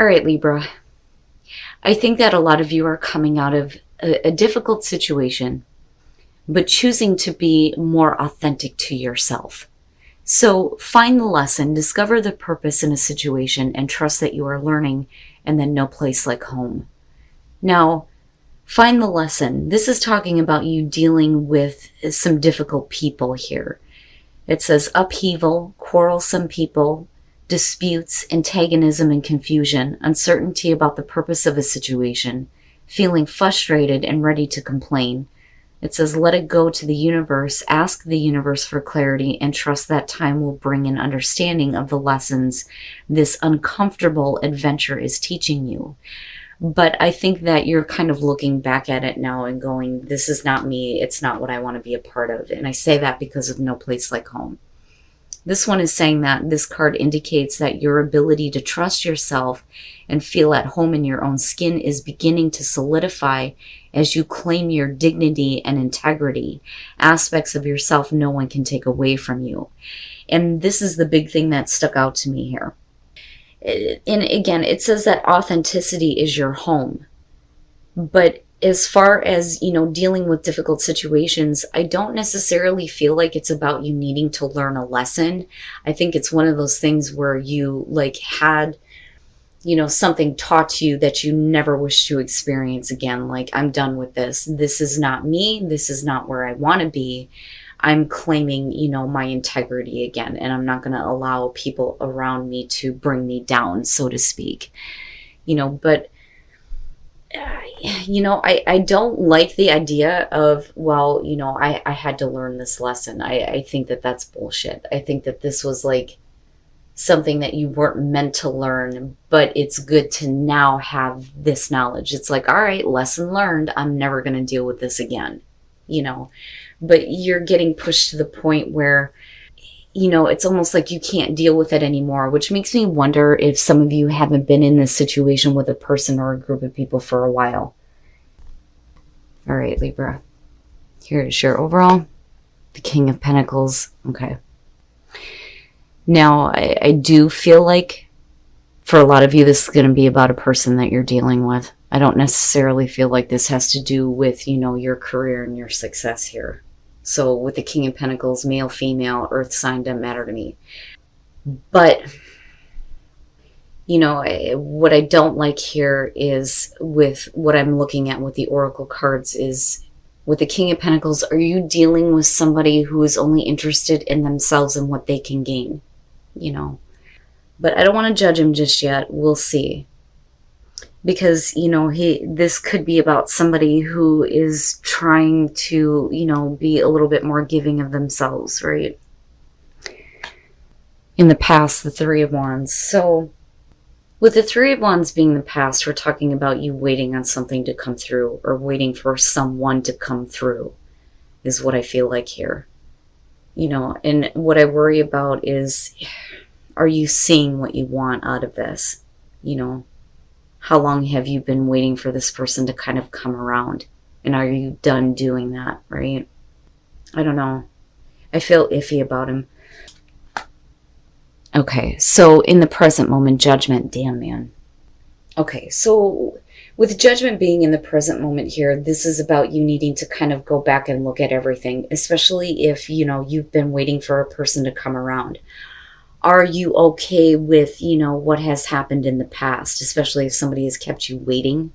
All right, Libra. I think that a lot of you are coming out of a difficult situation, but choosing to be more authentic to yourself. So find the lesson, discover the purpose in a situation, and trust that you are learning, and then no place like home. Now, find the lesson. This is talking about you dealing with some difficult people here. It says upheaval, quarrelsome people, disputes, antagonism and confusion, uncertainty about the purpose of a situation, feeling frustrated and ready to complain. It says let it go to the universe, ask the universe for clarity, and trust that time will bring an understanding of the lessons this uncomfortable adventure is teaching you. But I think that you're kind of looking back at it now and going, this is not me, it's not what I want to be a part of. And I say that because of no place like home. This one is saying that this card indicates that your ability to trust yourself and feel at home in your own skin is beginning to solidify as you claim your dignity and integrity, aspects of yourself no one can take away from you. And this is the big thing that stuck out to me here. And again, it says that authenticity is your home. But as far as, dealing with difficult situations, I don't necessarily feel like it's about you needing to learn a lesson. I think it's one of those things where you had, something taught to you that you never wish to experience again. Like, I'm done with this. This is not me. This is not where I want to be. I'm claiming, my integrity again, and I'm not going to allow people around me to bring me down, so to speak. But I don't like the idea of, I had to learn this lesson. I think that that's bullshit. I think that this was like something that you weren't meant to learn, but it's good to now have this knowledge. It's like, all right, lesson learned. I'm never going to deal with this again, but you're getting pushed to the point where, it's almost like you can't deal with it anymore, which makes me wonder if some of you haven't been in this situation with a person or a group of people for a while. All right, Libra. Here's your overall. The King of Pentacles. Okay. Now, I do feel like for a lot of you, this is going to be about a person that you're dealing with. I don't necessarily feel like this has to do with, your career and your success here. So with the King of Pentacles, male, female, earth sign, doesn't matter to me. But, what I don't like here is with what I'm looking at with the Oracle cards is with the King of Pentacles, are you dealing with somebody who is only interested in themselves and what they can gain? But I don't want to judge him just yet. We'll see. Because, this could be about somebody who is trying to, be a little bit more giving of themselves, right? In the past, the Three of Wands. So, with the Three of Wands being the past, we're talking about you waiting on something to come through or waiting for someone to come through is what I feel like here. And what I worry about is, are you seeing what you want out of this? How long have you been waiting for this person to kind of come around? And are you done doing that, right? I don't know. I feel iffy about him. Okay, so in the present moment, Judgment. Damn, man. Okay, so with Judgment being in the present moment here, this is about you needing to kind of go back and look at everything, especially if, you've been waiting for a person to come around. Are you okay with, what has happened in the past, especially if somebody has kept you waiting?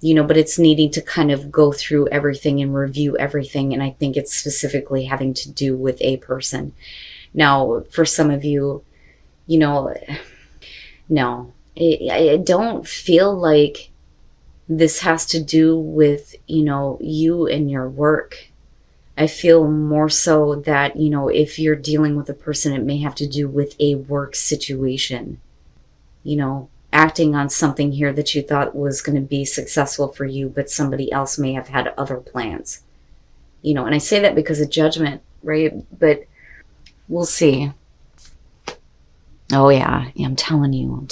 But it's needing to kind of go through everything and review everything. And I think it's specifically having to do with a person. Now, for some of you, no, I don't feel like this has to do with, you and your work. I feel more so that, if you're dealing with a person, it may have to do with a work situation, acting on something here that you thought was going to be successful for you, but somebody else may have had other plans, and I say that because of Judgment, right? But we'll see. Oh yeah, I'm telling you.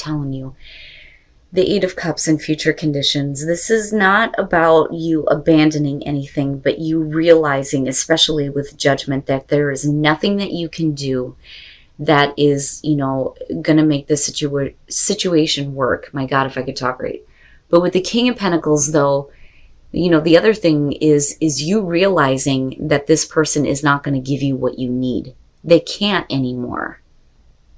The Eight of Cups and future conditions. This is not about you abandoning anything, but you realizing, especially with Judgment, that there is nothing that you can do, that is, going to make the situation work. My God, if I could talk right. But with the King of Pentacles, though, the other thing is you realizing that this person is not going to give you what you need. They can't anymore.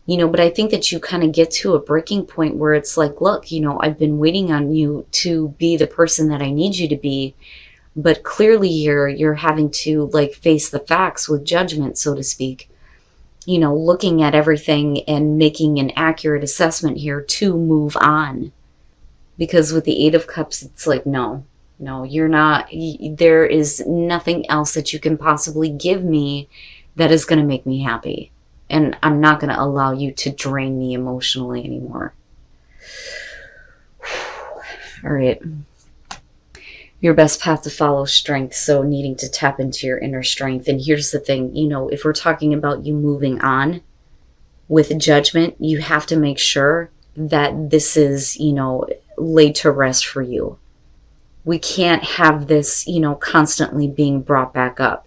But I think that you kind of get to a breaking point where it's like, look, I've been waiting on you to be the person that I need you to be. But clearly you're having to like face the facts with judgment, so to speak. Looking at everything and making an accurate assessment here to move on. Because with the Eight of Cups, it's like, no, you're not. There is nothing else that you can possibly give me that is going to make me happy. And I'm not going to allow you to drain me emotionally anymore. All right. Your best path to follow strength. So needing to tap into your inner strength. And here's the thing, if we're talking about you moving on with judgment, you have to make sure that this is, laid to rest for you. We can't have this, constantly being brought back up.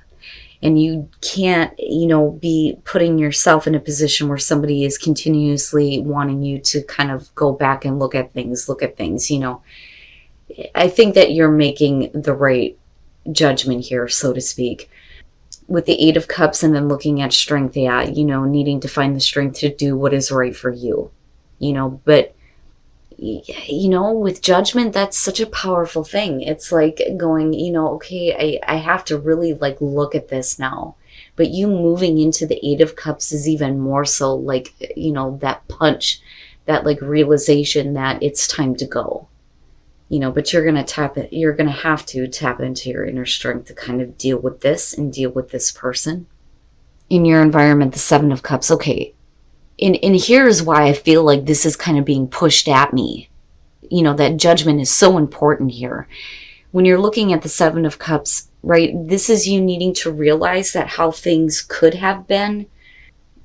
And you can't, be putting yourself in a position where somebody is continuously wanting you to kind of go back and look at things. I think that you're making the right judgment here, so to speak. With the Eight of Cups and then looking at strength, needing to find the strength to do what is right for you. But with judgment, that's such a powerful thing. It's like going, okay, I have to really like look at this now. But you moving into the Eight of Cups is even more so like, that punch, that like realization that it's time to go. But you're going to have to tap into your inner strength to kind of deal with this and deal with this person. In your environment, the Seven of Cups, okay. And here's why I feel like this is kind of being pushed at me. That judgment is so important here. When you're looking at the Seven of Cups, right, this is you needing to realize that how things could have been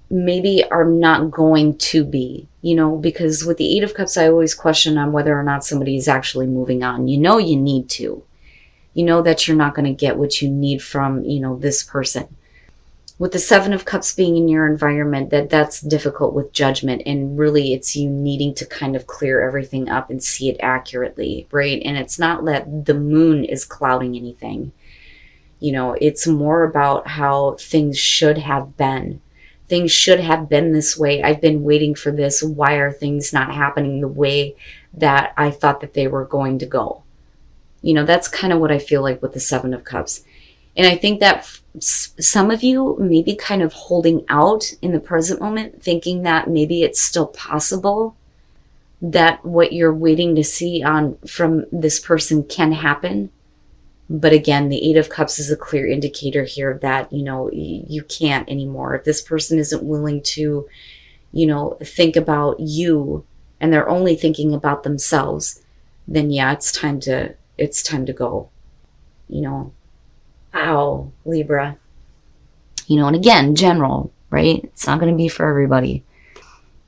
maybe are not going to be, because with the Eight of Cups, I always question on whether or not somebody is actually moving on. You need to. That you're not going to get what you need from, this person. With the Seven of Cups being in your environment, that's difficult with judgment. And really, it's you needing to kind of clear everything up and see it accurately, right? And it's not that the moon is clouding anything. It's more about how things should have been. Things should have been this way. I've been waiting for this. Why are things not happening the way that I thought that they were going to go? That's kind of what I feel like with the Seven of Cups. And I think that some of you may be kind of holding out in the present moment, thinking that maybe it's still possible that what you're waiting to see from this person can happen. But again, the Eight of Cups is a clear indicator here that, you can't anymore. If this person isn't willing to, think about you and they're only thinking about themselves, then yeah, it's time to go. Wow, Libra. And again, general, right? It's not going to be for everybody.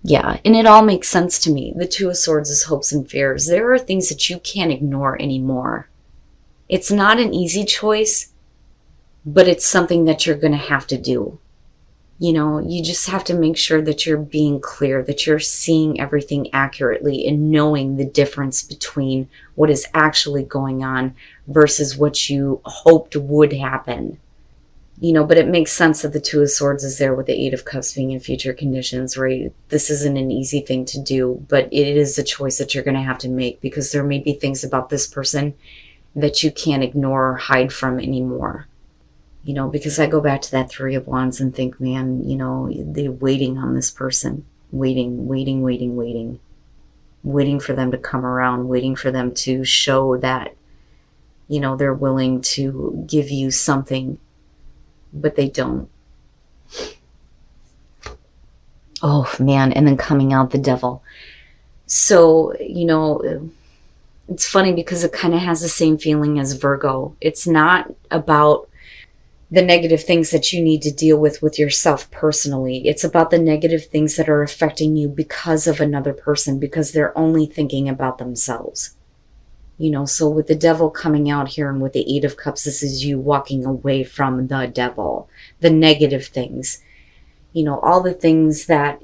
Yeah, and it all makes sense to me. The Two of Swords is hopes and fears. There are things that you can't ignore anymore. It's not an easy choice, but it's something that you're going to have to do. You just have to make sure that you're being clear, that you're seeing everything accurately and knowing the difference between what is actually going on versus what you hoped would happen. But it makes sense that the Two of Swords is there with the Eight of Cups being in future conditions, right? This isn't an easy thing to do, but it is a choice that you're going to have to make because there may be things about this person that you can't ignore or hide from anymore. Because I go back to that Three of Wands and think, man, they're waiting on this person. Waiting for them to come around, waiting for them to show that, they're willing to give you something, but they don't. Oh, man. And then coming out the Devil. So, it's funny because it kind of has the same feeling as Virgo. It's not about the negative things that you need to deal with yourself personally. It's about the negative things that are affecting you because of another person, because they're only thinking about themselves. So with the Devil coming out here and with the Eight of Cups, this is you walking away from the Devil, the negative things. all the things that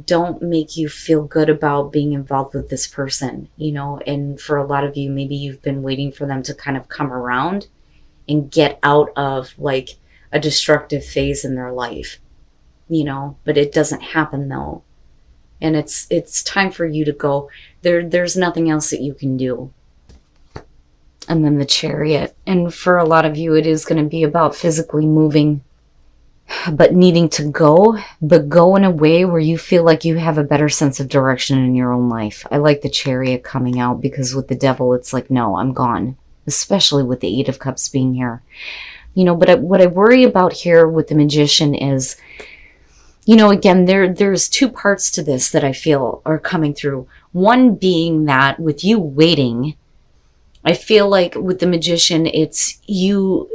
don't make you feel good about being involved with this person, and for a lot of you, maybe you've been waiting for them to kind of come around and get out of like a destructive phase in their life, but it doesn't happen though. And it's time for you to go. There's nothing else that you can do. And then the Chariot. And for a lot of you, it is going to be about physically moving, but needing to go, but go in a way where you feel like you have a better sense of direction in your own life. I like the Chariot coming out because with the Devil, it's like, no, I'm gone. Especially with the Eight of Cups being here. But what I worry about here with the Magician is, again, there's two parts to this that I feel are coming through. One being that with you waiting, I feel like with the Magician, it's you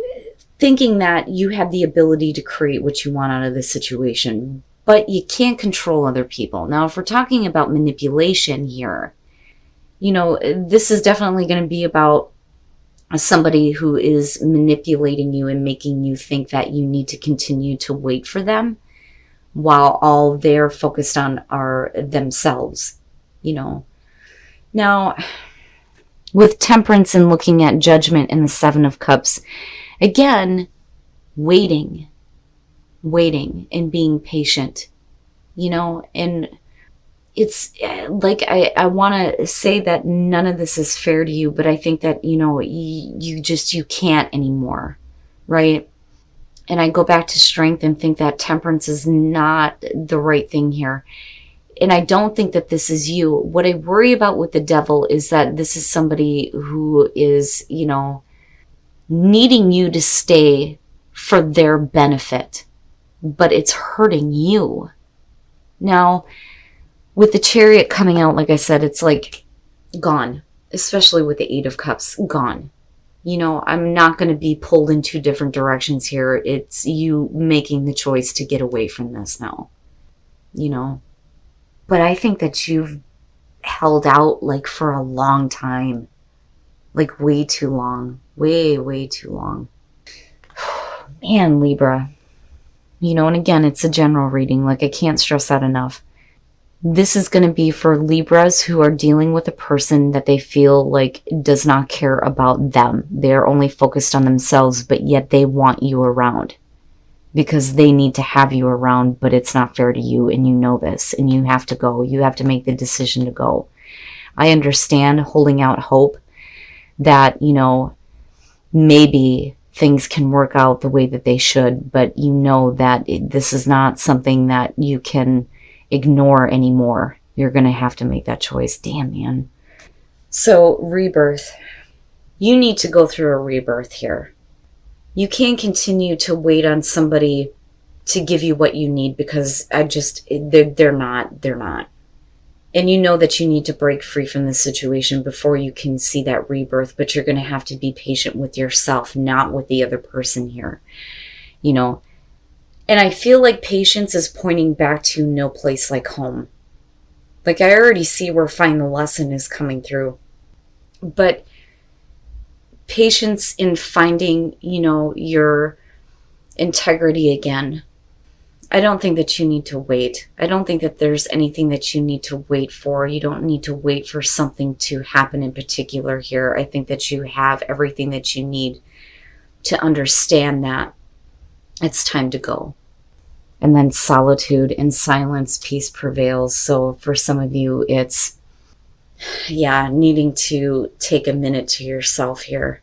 thinking that you have the ability to create what you want out of this situation, but you can't control other people. Now, if we're talking about manipulation here, this is definitely going to be about somebody who is manipulating you and making you think that you need to continue to wait for them while all they're focused on are themselves, Now, with Temperance and looking at Judgment and the Seven of Cups, again, waiting and being patient, and it's like, I want to say that none of this is fair to you, but I think that, you can't anymore, right? And I go back to Strength and think that Temperance is not the right thing here. And I don't think that this is you. What I worry about with the Devil is that this is somebody who is, needing you to stay for their benefit, but it's hurting you. Now, with the Chariot coming out, like I said, it's like gone, especially with the Eight of Cups, gone. I'm not going to be pulled in two different directions here. It's you making the choice to get away from this now, But I think that you've held out like for a long time, like way too long, way too long. Man, Libra, and again, it's a general reading. Like, I can't stress that enough. This is going to be for Libras who are dealing with a person that they feel like does not care about them. They're only focused on themselves, but yet they want you around because they need to have you around, but it's not fair to you, and you know this, and you have to go. You have to make the decision to go. I understand holding out hope that, maybe things can work out the way that they should, but that this is not something that you can ignore anymore. You're going to have to make that choice. Damn, man. So, rebirth. You need to go through a rebirth here. You can't continue to wait on somebody to give you what you need because they're not. And you know that you need to break free from this situation before you can see that rebirth, but you're going to have to be patient with yourself, not with the other person here. And I feel like patience is pointing back to no place like home. Like, I already see where Find the Lesson is coming through. But patience in finding, your integrity again. I don't think that you need to wait. I don't think that there's anything that you need to wait for. You don't need to wait for something to happen in particular here. I think that you have everything that you need to understand that it's time to go. And then solitude and silence, peace prevails. So for some of you, it's, needing to take a minute to yourself here.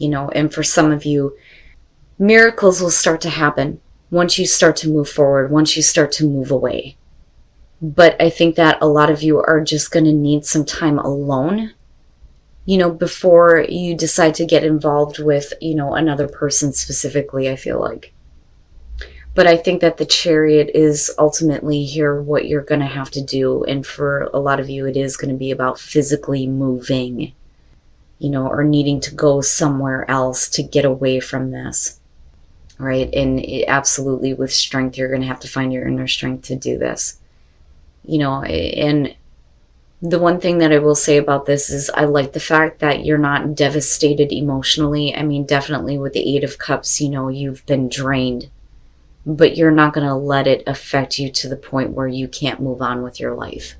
And for some of you, miracles will start to happen once you start to move forward, once you start to move away. But I think that a lot of you are just going to need some time alone, before you decide to get involved with, another person specifically, I feel like. But I think that the Chariot is ultimately here what you're going to have to do. And for a lot of you, it is going to be about physically moving, or needing to go somewhere else to get away from this, right? And absolutely with Strength, you're going to have to find your inner strength to do this, and the one thing that I will say about this is I like the fact that you're not devastated emotionally. I mean, definitely with the Eight of Cups, you've been drained. but you're not going to let it affect you to the point where you can't move on with your life.